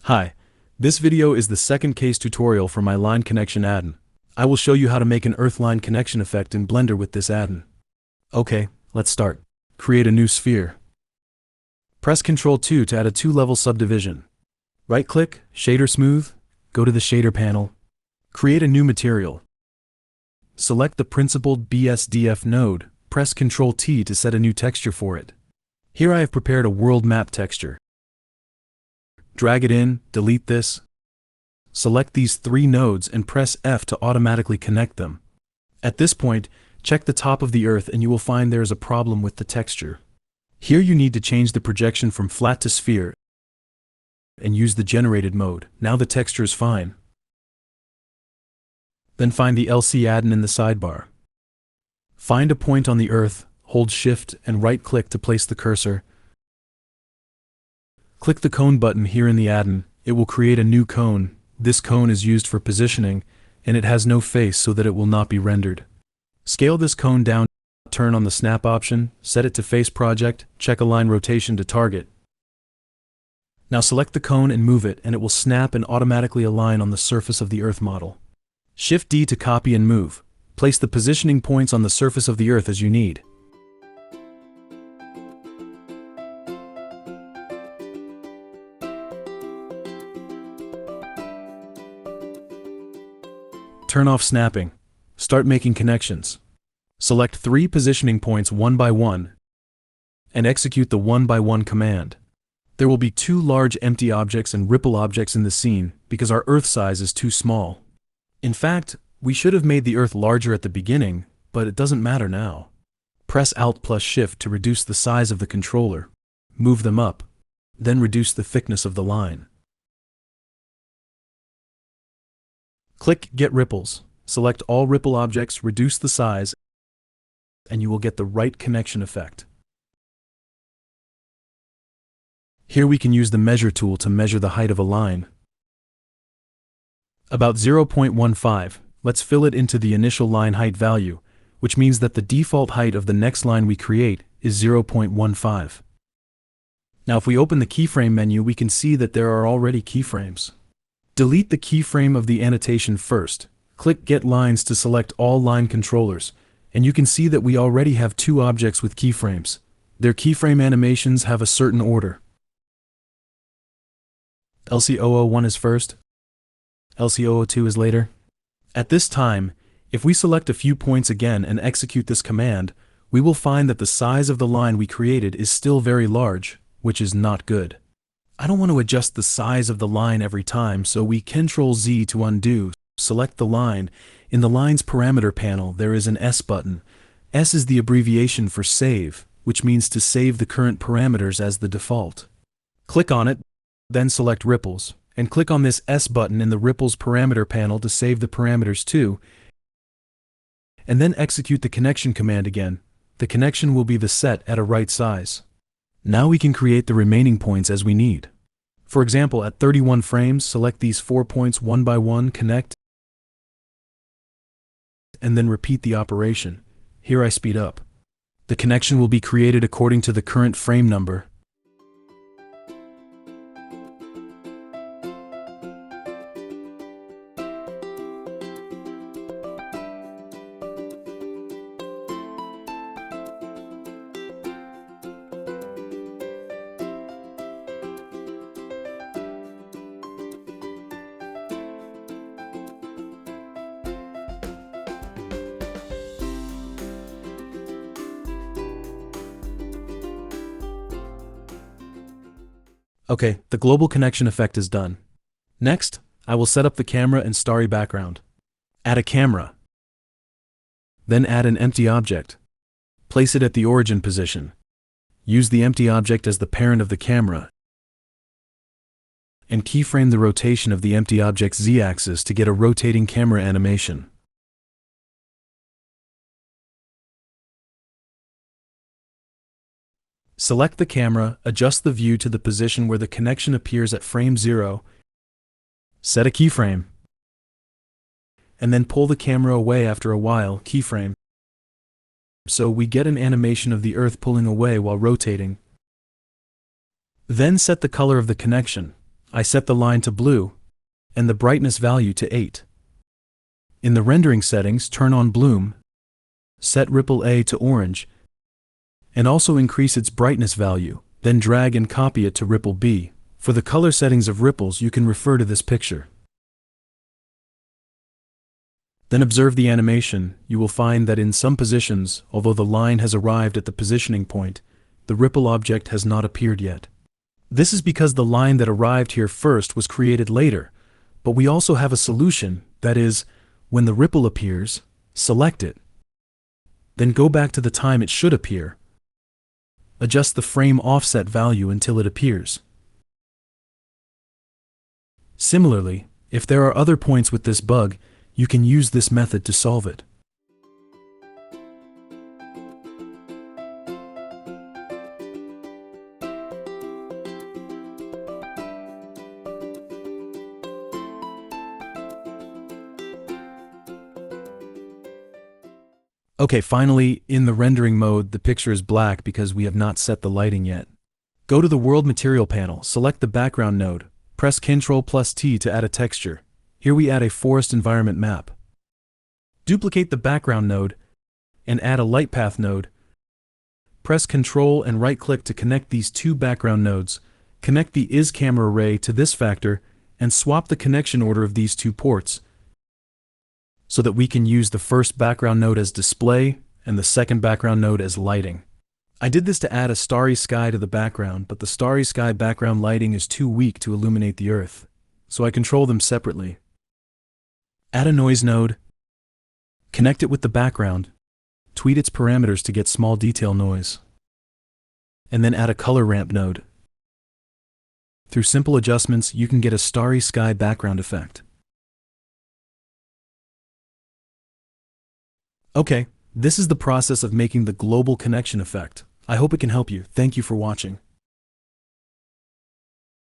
Hi, this video is the second case tutorial for my line connection addon. I will show you how to make an earth line connection effect in Blender with this addon. Okay, let's start. Create a new sphere. Press Ctrl 2 to add a 2-level subdivision. Right-click, Shader Smooth, go to the Shader panel. Create a new material. Select the principled BSDF node, press Ctrl T to set a new texture for it. Here I have prepared a world map texture. Drag it in, delete this. Select these 3 nodes and press F to automatically connect them. At this point, check the top of the earth and you will find there is a problem with the texture. Here you need to change the projection from flat to sphere and use the generated mode. Now the texture is fine. Then find the LC addon in the sidebar. Find a point on the earth, hold Shift and right-click to place the cursor. Click the cone button here in the addon. It will create a new cone. This cone is used for positioning, and it has no face so that it will not be rendered. Scale this cone down, turn on the snap option, set it to face project, check align rotation to target. Now select the cone and move it, and it will snap and automatically align on the surface of the earth model. Shift D to copy and move. Place the positioning points on the surface of the earth as you need. Turn off snapping. Start making connections. Select 3 positioning points one by one and execute the 1 by 1 command. There will be 2 large empty objects and ripple objects in the scene because our earth size is too small. In fact, we should have made the earth larger at the beginning, but it doesn't matter now. Press Alt plus Shift to reduce the size of the controller. Move them up, then reduce the thickness of the line. Click Get Ripples. Select all ripple objects, reduce the size, and you will get the right connection effect. Here we can use the Measure tool to measure the height of a line. About 0.15, let's fill it into the initial line height value, which means that the default height of the next line we create is 0.15. Now if we open the keyframe menu, we can see that there are already keyframes. Delete the keyframe of the annotation first. Click Get Lines to select all line controllers, and you can see that we already have 2 objects with keyframes. Their keyframe animations have a certain order. LC001 is first, LC002 is later. At this time, if we select a few points again and execute this command, we will find that the size of the line we created is still very large, which is not good. I don't want to adjust the size of the line every time, so we Ctrl Z to undo. Select the line. In the line's parameter panel, there is an S button. S is the abbreviation for save, which means to save the current parameters as the default. Click on it, then select ripples, and click on this S button in the ripples parameter panel to save the parameters too, and then execute the connection command again. The connection will be the set at a right size. Now we can create the remaining points as we need. For example, at 31 frames, select these 4 points one by one, connect, and then repeat the operation. Here I speed up. The connection will be created according to the current frame number. Okay, the global connection effect is done. Next, I will set up the camera and starry background. Add a camera. Then add an empty object. Place it at the origin position. Use the empty object as the parent of the camera. And keyframe the rotation of the empty object's Z-axis to get a rotating camera animation. Select the camera, adjust the view to the position where the connection appears at frame 0, set a keyframe, and then pull the camera away after a while, keyframe, so we get an animation of the Earth pulling away while rotating. Then set the color of the connection. I set the line to blue, and the brightness value to 8. In the rendering settings, turn on bloom, set ripple A to orange, and also increase its brightness value, then drag and copy it to ripple B. For the color settings of ripples, you can refer to this picture. Then observe the animation. You will find that in some positions, although the line has arrived at the positioning point, the ripple object has not appeared yet. This is because the line that arrived here first was created later, but we also have a solution, that is, when the ripple appears, select it. Then go back to the time it should appear. Adjust the frame offset value until it appears. Similarly, if there are other points with this bug, you can use this method to solve it. Okay, finally, in the rendering mode, the picture is black because we have not set the lighting yet. Go to the World Material panel, select the background node, press Ctrl+T to add a texture. Here we add a forest environment map. Duplicate the background node and add a light path node. Press Ctrl and right-click to connect these two background nodes. Connect the Is camera array to this factor and swap the connection order of these two ports, so that we can use the first background node as display and the second background node as lighting. I did this to add a starry sky to the background, but the starry sky background lighting is too weak to illuminate the earth, so I control them separately. Add a noise node, connect it with the background, tweak its parameters to get small detail noise, and then add a color ramp node. Through simple adjustments, you can get a starry sky background effect. Okay, this is the process of making the global connection effect. I hope it can help you. Thank you for watching.